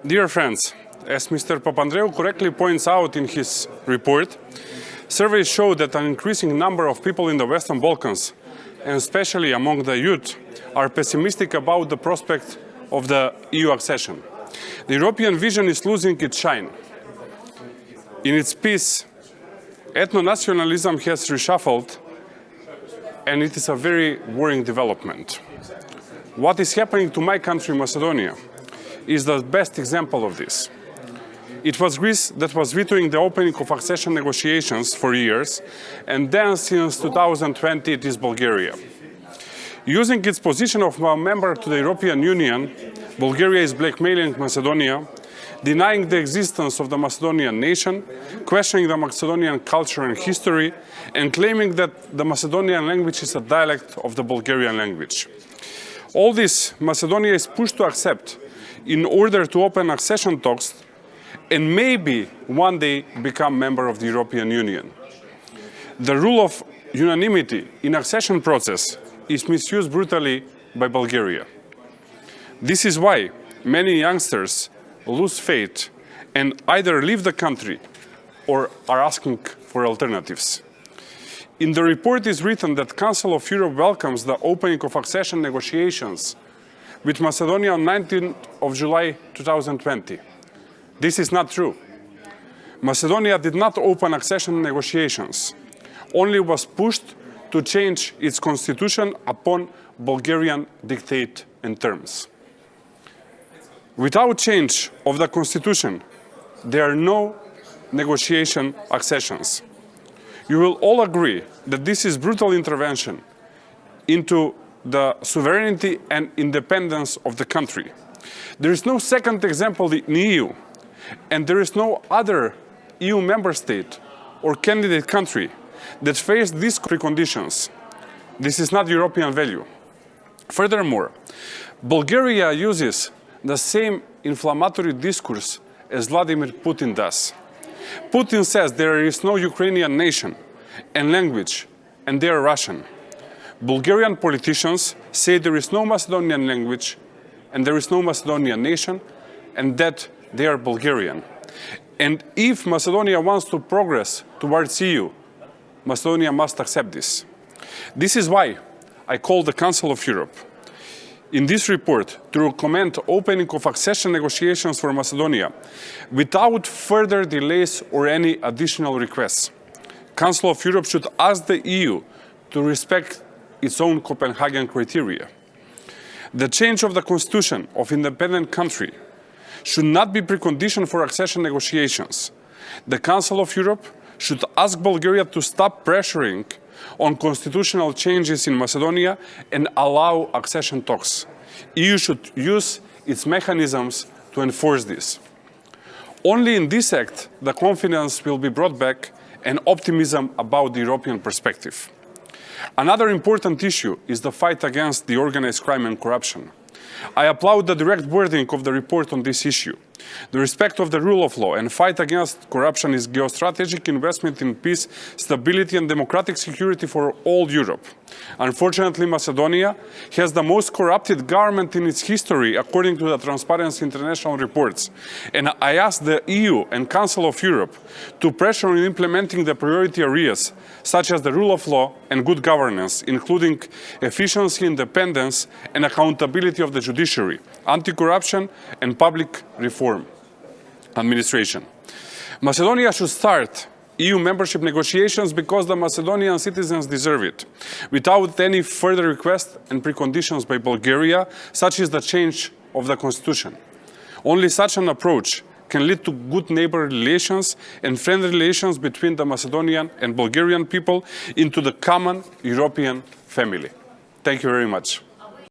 Dear friends, as Mr. Papandreou correctly points out in his report, surveys show that an increasing number of people in the Western Balkans, and especially among the youth, are pessimistic about the prospect of the EU accession. The European vision is losing its shine. In its piece, ethno-nationalism has reshuffled, and it is a very worrying development. What is happening to my country, Macedonia, is the best example of this. It was Greece that was vetoing the opening of accession negotiations for years, and then since 2020 it is Bulgaria. Using its position of a member to the European Union, Bulgaria is blackmailing Macedonia, denying the existence of the Macedonian nation, questioning the Macedonian culture and history, and claiming that the Macedonian language is a dialect of the Bulgarian language. All this Macedonia is pushed to accept in order to open accession talks and maybe one day become member of the European Union. The rule of unanimity in accession process is misused brutally by Bulgaria. This is why many youngsters lose faith and either leave the country or are asking for alternatives. In the report is written that Council of Europe welcomes the opening of accession negotiations with Macedonia on 19th of July 2020. This is not true. Macedonia did not open accession negotiations, only was pushed to change its constitution upon Bulgarian dictate and terms. Without change of the constitution, there are no negotiation accessions. You will all agree that this is brutal intervention into the sovereignty and independence of the country. There is no second example in the EU, and there is no other EU member state or candidate country that faced these preconditions. This is not European value. Furthermore, Bulgaria uses the same inflammatory discourse as Vladimir Putin does. Putin says there is no Ukrainian nation and language, and they are Russian. Bulgarian politicians say there is no Macedonian language, and there is no Macedonian nation, and that they are Bulgarian. And if Macedonia wants to progress towards EU, Macedonia must accept this. This is why I call the Council of Europe in this report to recommend opening of accession negotiations for Macedonia without further delays or any additional requests. Council of Europe should ask the EU to respect its own Copenhagen criteria. The change of the constitution of independent country should not be precondition for accession negotiations. The Council of Europe should ask Bulgaria to stop pressuring on constitutional changes in Macedonia and allow accession talks. EU should use its mechanisms to enforce this. Only in this act the confidence will be brought back and optimism about the European perspective. Another important issue is the fight against the organized crime and corruption. I applaud the direct wording of the report on this issue. The respect of the rule of law and fight against corruption is geostrategic investment in peace, stability and democratic security for all Europe. Unfortunately, Macedonia has the most corrupted government in its history, according to the Transparency International reports. And I ask the EU and Council of Europe to pressure in implementing the priority areas, such as the rule of law and good governance, including efficiency, independence and accountability of the judiciary, anti-corruption and public reform administration. Macedonia should start EU membership negotiations because the Macedonian citizens deserve it, without any further requests and preconditions by Bulgaria, such as the change of the constitution. Only such an approach can lead to good neighbor relations and friendly relations between the Macedonian and Bulgarian people into the common European family. Thank you very much.